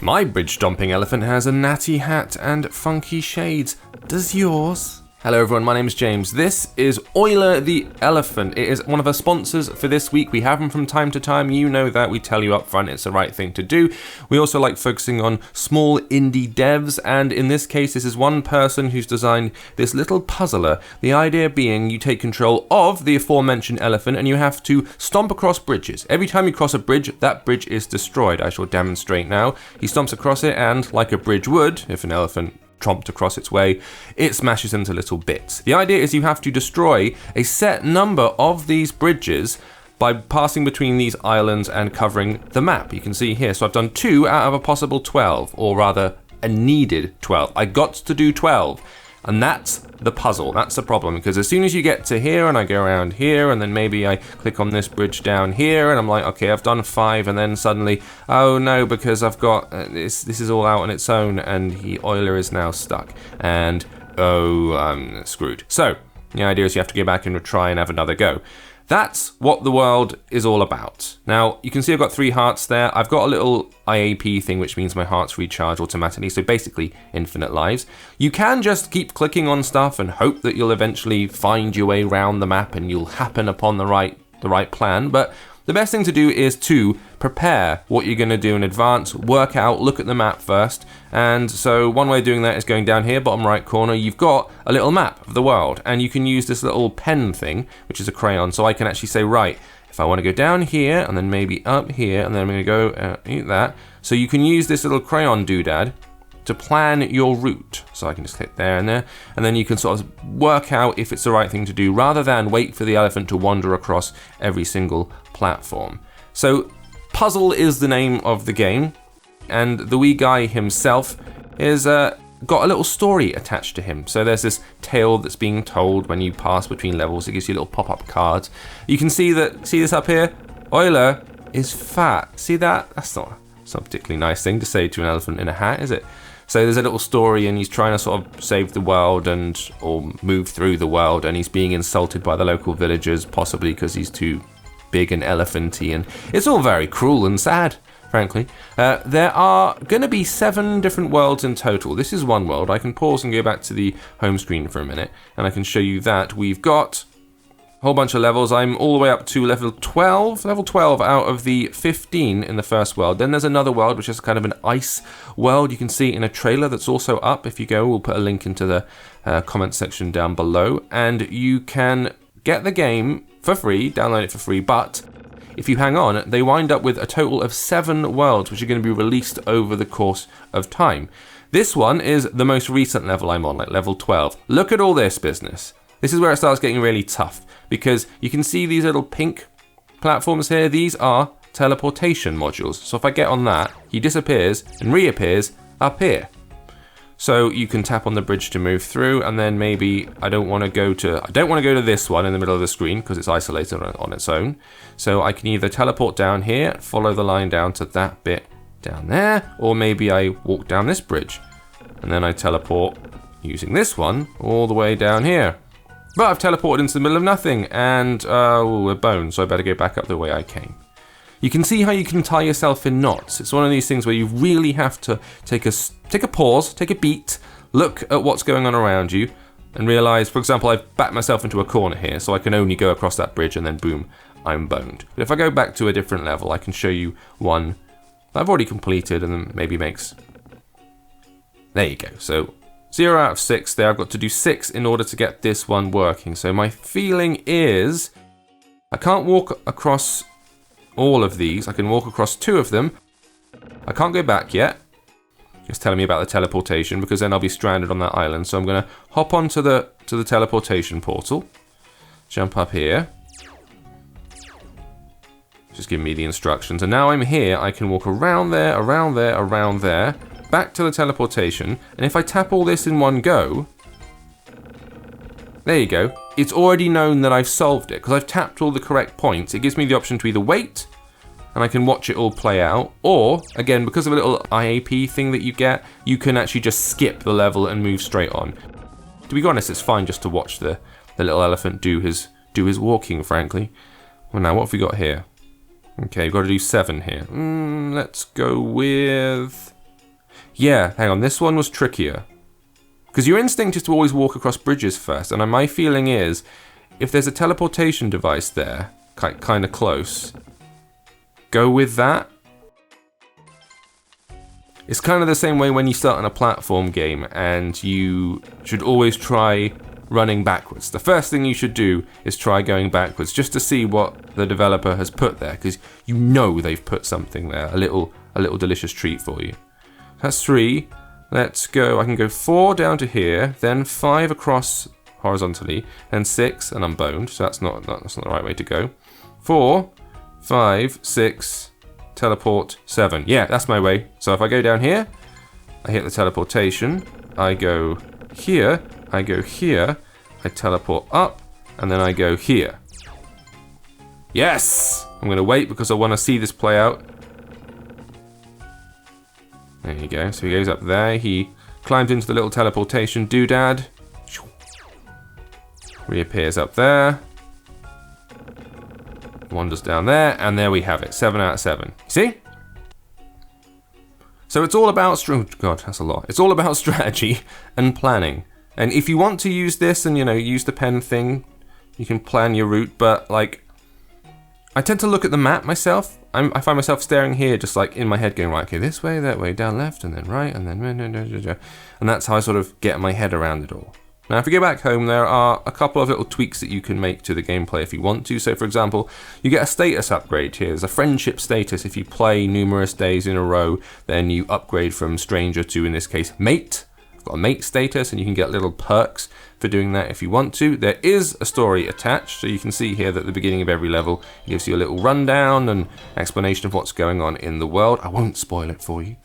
My bridge-stomping elephant has a natty hat and funky shades. Does yours? Hello everyone, my name is James. This is Euler the Elephant. It is one of our sponsors for this week. We have them from time to time. You know that. We tell you up front it's the right thing to do. We also like focusing on small indie devs, and in this case, this is one person who's designed this little puzzler. The idea being you take control of the aforementioned elephant and you have to stomp across bridges. Every time you cross a bridge, that bridge is destroyed. I shall demonstrate now. He stomps across it and, like a bridge would, if an elephant tromped across its way, it smashes into little bits. The idea is you have to destroy a set number of these bridges by passing between these islands and covering the map. You can see here, so I've done 2 out of a possible 12, or rather a needed 12. I got to do 12, and that's the puzzle. That's the problem, because as soon as you get to here and I go around here and then maybe I click on this bridge down here and I'm like, okay, I've done 5, and then suddenly, oh no, because I've got this is all out on its own and Euler is now stuck and oh, I'm screwed. So the idea is you have to go back and try and have another go. That's what the world is all about. Now, you can see I've got 3 hearts there. I've got a little IAP thing, which means my hearts recharge automatically, so basically infinite lives. You can just keep clicking on stuff and hope that you'll eventually find your way around the map and you'll happen upon the right plan, but the best thing to do is to prepare what you're going to do in advance, work out, look at the map first. And so one way of doing that is going down here, bottom right corner, you've got a little map of the world, and you can use this little pen thing, which is a crayon. So I can actually say, right, if I want to go down here and then maybe up here, and then I'm going to go eat that. So you can use this little crayon doodad to plan your route. So I can just click there, and then you can sort of work out if it's the right thing to do, rather than wait for the elephant to wander across every single platform. So puzzle is the name of the game, and the wee guy himself is got a little story attached to him. So there's this tale that's being told when you pass between levels. It gives you little pop-up cards. You can see this up here, Euler is fat. See that? That's not a particularly nice thing to say to an elephant in a hat, is it? So there's a little story, and he's trying to sort of save the world or move through the world, and he's being insulted by the local villagers, possibly because he's too big and elephanty, and it's all very cruel and sad, frankly. There are going to be 7 different worlds in total. This is one world. I can pause and go back to the home screen for a minute, and I can show you that we've got a whole bunch of levels. I'm all the way up to level 12 out of the 15 in the first world. Then there's another world, which is kind of an ice world. You can see in a trailer that's also up. If you go, we'll put a link into the comment section down below, and you can get the game for free, download it for free, but if you hang on, they wind up with a total of 7 worlds, which are going to be released over the course of time. This one is the most recent level I'm on, like level 12. Look at all this business. This is where it starts getting really tough, because you can see these little pink platforms here. These are teleportation modules. So if I get on that, he disappears and reappears up here. So you can tap on the bridge to move through, and then maybe I don't want to go to this one in the middle of the screen because it's isolated on its own. So I can either teleport down here, follow the line down to that bit down there, or maybe I walk down this bridge and then I teleport using this one all the way down here. But I've teleported into the middle of nothing, and we're boned, so I better go back up the way I came. You can see how you can tie yourself in knots. It's one of these things where you really have to take a pause, take a beat, look at what's going on around you, and realize, for example, I've backed myself into a corner here, so I can only go across that bridge, and then boom, I'm boned. But if I go back to a different level, I can show you one that I've already completed, and then maybe makes... There you go. So 0 out of 6 there. I've got to do 6 in order to get this one working. So my feeling is I can't walk across all of these. I can walk across 2 of them. I can't go back yet. It's telling me about the teleportation, because then I'll be stranded on that island. So I'm going to hop onto the teleportation portal, jump up here, just give me the instructions, and now I'm here. I can walk around there, around there, around there, back to the teleportation, and if I tap all this in one go, there you go. It's already known that I've solved it because I've tapped all the correct points. It gives me the option to either wait, and I can watch it all play out, or, again, because of a little IAP thing that you get, you can actually just skip the level and move straight on. To be honest, it's fine just to watch the little elephant do his walking, frankly. Well, now, what have we got here? Okay, we've got to do 7 here. Let's go with Yeah, hang on, this one was trickier. Because your instinct is to always walk across bridges first, and my feeling is, if there's a teleportation device there, kind of close, go with that. It's kind of the same way when you start on a platform game, and you should always try running backwards. The first thing you should do is try going backwards, just to see what the developer has put there, because you know they've put something there, a little delicious treat for you. That's 3. Let's go. I can go 4 down to here, then 5 across horizontally, then 6, and I'm boned, so that's not the right way to go. 4, 5, 6, teleport, 7. Yeah, that's my way. So if I go down here, I hit the teleportation, I go here, I go here, I teleport up, and then I go here. Yes! I'm going to wait because I want to see this play out. There you go. So he goes up there. He climbs into the little teleportation doodad. Reappears up there. Wanders down there. And there we have it. 7 out of 7. See? So it's all about... Oh God, that's a lot. It's all about strategy and planning. And if you want to use this and, use the pen thing, you can plan your route. But, I tend to look at the map myself. I find myself staring here, just in my head, going, right, okay, this way, that way, down left, and then right, and then... And that's how I sort of get my head around it all. Now, if you go back home, there are a couple of little tweaks that you can make to the gameplay if you want to. So, for example, you get a status upgrade here. There's a friendship status. If you play numerous days in a row, then you upgrade from stranger to, in this case, mate. I've got a mate status, and you can get little perks for doing that if you want to. There is a story attached, so you can see here that at the beginning of every level it gives you a little rundown and explanation of what's going on in the world. I won't spoil it for you.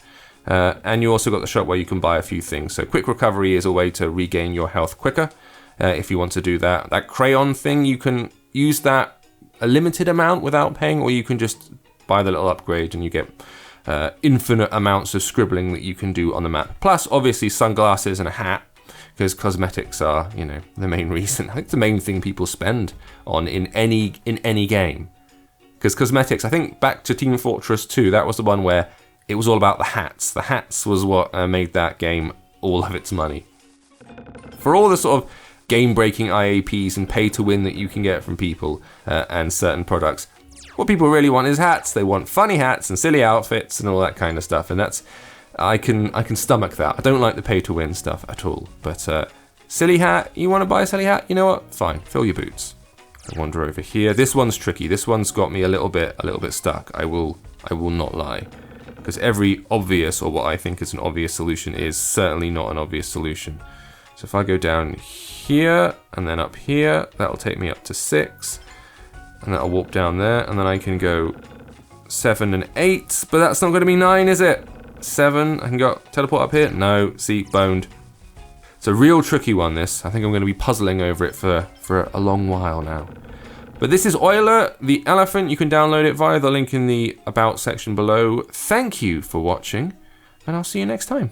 And you also got the shop where you can buy a few things. So quick recovery is a way to regain your health quicker if you want to do that. That crayon thing, you can use that a limited amount without paying, or you can just buy the little upgrade and you get infinite amounts of scribbling that you can do on the map. Plus, obviously, sunglasses and a hat, because cosmetics are, the main reason. I think the main thing people spend on in any game. Because cosmetics, I think back to Team Fortress 2, that was the one where it was all about the hats. The hats was what made that game all of its money. For all the sort of game-breaking IAPs and pay-to-win that you can get from people and certain products, what people really want is hats. They want funny hats and silly outfits and all that kind of stuff. And that's... I can stomach that. I don't like the pay-to-win stuff at all. But silly hat, you want to buy a silly hat? You know what? Fine, fill your boots. I wander over here. This one's tricky. This one's got me a little bit stuck. I will not lie, because every obvious, or what I think is an obvious solution, is certainly not an obvious solution. So if I go down here and then up here, that'll take me up to 6, and that'll warp down there, and then I can go 7 and 8. But that's not going to be 9, is it? 7, I can go teleport up here. No, see, boned. It's a real tricky one, this. I think I'm going to be puzzling over it for a long while now. But this is Euler the Elephant. You can download it via the link in the About section below. Thank you for watching, and I'll see you next time.